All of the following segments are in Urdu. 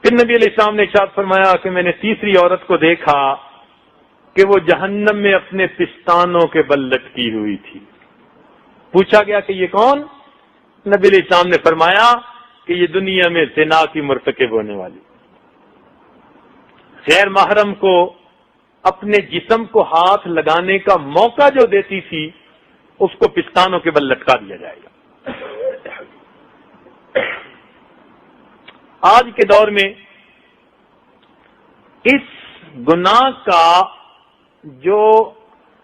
پھر نبی علیہ السلام نے ارشاد فرمایا کہ میں نے تیسری عورت کو دیکھا کہ وہ جہنم میں اپنے پستانوں کے بل لٹکی ہوئی تھی. پوچھا گیا کہ یہ کون؟ نبی علیہ السلام نے فرمایا کہ یہ دنیا میں زنا کی مرتکب ہونے والی، غیر محرم کو اپنے جسم کو ہاتھ لگانے کا موقع جو دیتی تھی اس کو پستانوں کے بل لٹکا دیا جائے گا. آج کے دور میں اس گناہ کا جو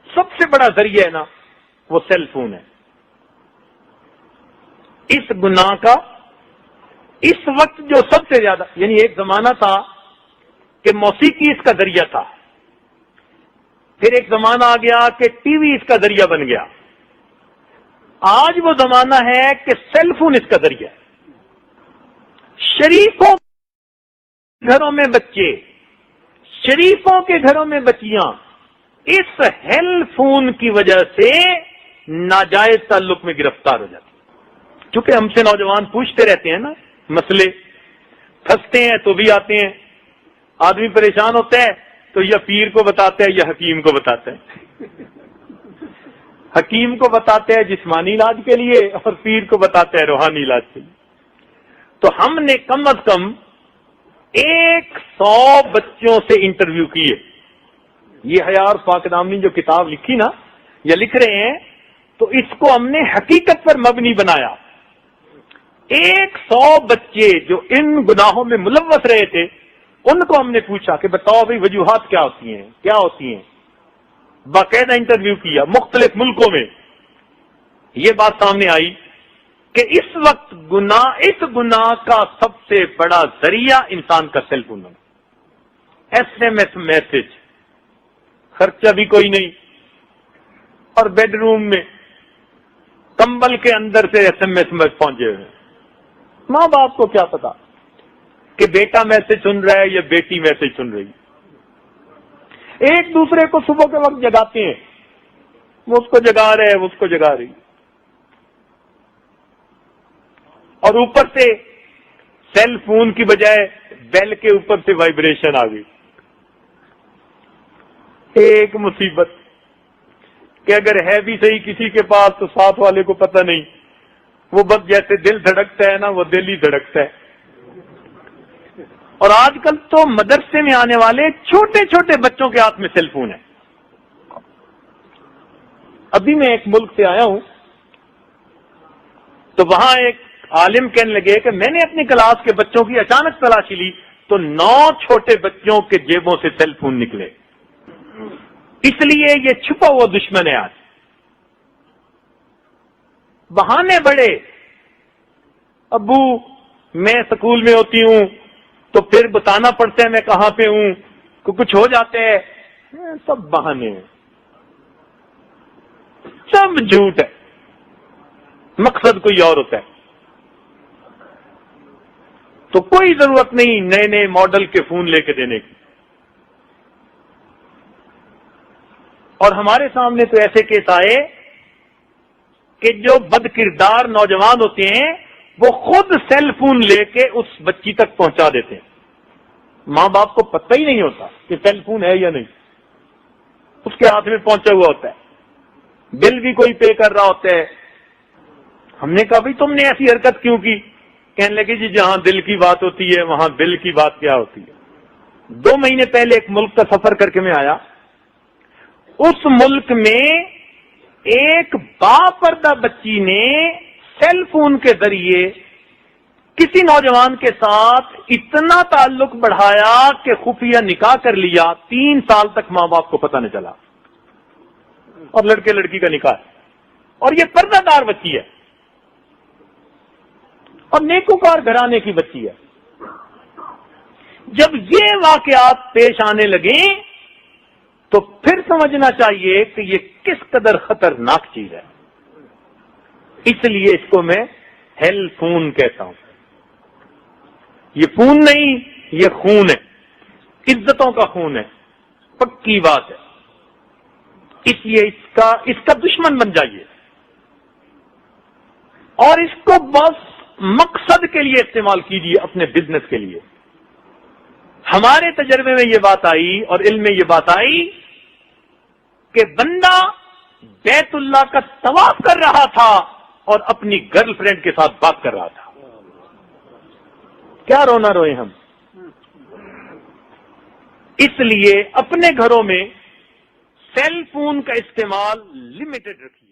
سب سے بڑا ذریعہ ہے نا وہ سیل فون ہے. اس گناہ کا اس وقت جو سب سے زیادہ، یعنی ایک زمانہ تھا کہ موسیقی اس کا ذریعہ تھا، پھر ایک زمانہ آ گیا کہ ٹی وی اس کا ذریعہ بن گیا، آج وہ زمانہ ہے کہ سیل فون اس کا ذریعہ ہے. شریفوں کے گھروں میں بچے، شریفوں کے گھروں میں بچیاں اس ہیل فون کی وجہ سے ناجائز تعلق میں گرفتار ہو جاتی. چونکہ ہم سے نوجوان پوچھتے رہتے ہیں نا مسئلے، پھنستے ہیں تو بھی آتے ہیں. آدمی پریشان ہوتا ہے تو یا پیر کو بتاتا ہے یا حکیم کو بتاتا ہے. حکیم کو بتاتا ہے جسمانی علاج کے لیے اور پیر کو بتاتا ہے روحانی علاج کے لیے. تو ہم نے کم از کم 100 بچوں سے انٹرویو کیے. یہ حیار پاکدامنی جو کتاب لکھی نا یا لکھ رہے ہیں تو اس کو ہم نے حقیقت پر مبنی بنایا. 100 بچے جو ان گناہوں میں ملوث رہے تھے ان کو ہم نے پوچھا کہ بتاؤ بھائی وجوہات کیا ہوتی ہیں، کیا ہوتی ہیں. باقاعدہ انٹرویو کیا مختلف ملکوں میں. یہ بات سامنے آئی کہ اس وقت اس گناہ کا سب سے بڑا ذریعہ انسان کا سیل فون ہے. SMS میسج، خرچہ بھی کوئی نہیں، اور بیڈ روم میں کمبل کے اندر سے SMS میں پہنچے ہوئے. ماں باپ کو کیا پتا کہ بیٹا میسج سن رہا ہے یا بیٹی میسج سن رہی. ایک دوسرے کو صبح کے وقت جگاتے ہیں، وہ اس کو جگا رہے ہیں، وہ اس کو جگا رہی، اور اوپر سے سیل فون کی بجائے بیل کے اوپر سے وائبریشن آ گئی. ایک مصیبت کہ اگر ہے بھی صحیح کسی کے پاس تو ساتھ والے کو پتہ نہیں، وہ بس جیسے دل دھڑکتا ہے نا وہ دل ہی دھڑکتا ہے. اور آج کل تو مدرسے میں آنے والے چھوٹے چھوٹے بچوں کے ہاتھ میں سیل فون ہے. ابھی میں ایک ملک سے آیا ہوں تو وہاں ایک عالم کہنے لگے کہ میں نے اپنی کلاس کے بچوں کی اچانک تلاشی لی تو 9 چھوٹے بچوں کے جیبوں سے سیل فون نکلے. اس لیے یہ چھپا ہوا دشمن ہے. آج بہانے بڑے، ابو میں سکول میں ہوتی ہوں تو پھر بتانا پڑتا ہے میں کہاں پہ ہوں، کچھ ہو جاتا ہے، سب بہانے ہیں، سب جھوٹ ہے، مقصد کوئی اور ہوتا ہے. تو کوئی ضرورت نہیں نئے نئے ماڈل کے فون لے کے دینے کی. اور ہمارے سامنے تو ایسے کیس آئے کہ جو بد کردار نوجوان ہوتے ہیں وہ خود سیل فون لے کے اس بچی تک پہنچا دیتے ہیں. ماں باپ کو پتہ ہی نہیں ہوتا کہ سیل فون ہے یا نہیں، اس کے ہاتھ میں پہنچا ہوا ہوتا ہے، بل بھی کوئی پے کر رہا ہوتا ہے. ہم نے کہا بھائی تم نے ایسی حرکت کیوں کی؟ کہنے لگے جی جہاں دل کی بات ہوتی ہے وہاں بل کی بات کیا ہوتی ہے. 2 مہینے پہلے ایک ملک کا سفر کر کے میں آیا. اس ملک میں ایک باپردہ بچی نے سیل فون کے ذریعے کسی نوجوان کے ساتھ اتنا تعلق بڑھایا کہ خفیہ نکاح کر لیا. 3 سال تک ماں باپ کو پتہ نہیں چلا، اور لڑکے لڑکی کا نکاح ہے، اور یہ پردہ دار بچی ہے اور نیکوکار گھرانے کی بچی ہے. جب یہ واقعات پیش آنے لگے تو پھر سمجھنا چاہیے کہ یہ کس قدر خطرناک چیز ہے. اس لیے اس کو میں ہیل فون کہتا ہوں. یہ فون نہیں، یہ خون ہے، عزتوں کا خون ہے، پکی بات ہے. اس لیے اس کا دشمن بن جائیے اور اس کو بس مقصد کے لیے استعمال کیجیے، اپنے بزنس کے لیے. ہمارے تجربے میں یہ بات آئی اور علم میں یہ بات آئی کہ بندہ بیت اللہ کا طواف کر رہا تھا اور اپنی گرل فرینڈ کے ساتھ بات کر رہا تھا. کیا رونا روئے ہم. اس لیے اپنے گھروں میں سیل فون کا استعمال لمیٹڈ رکھیے.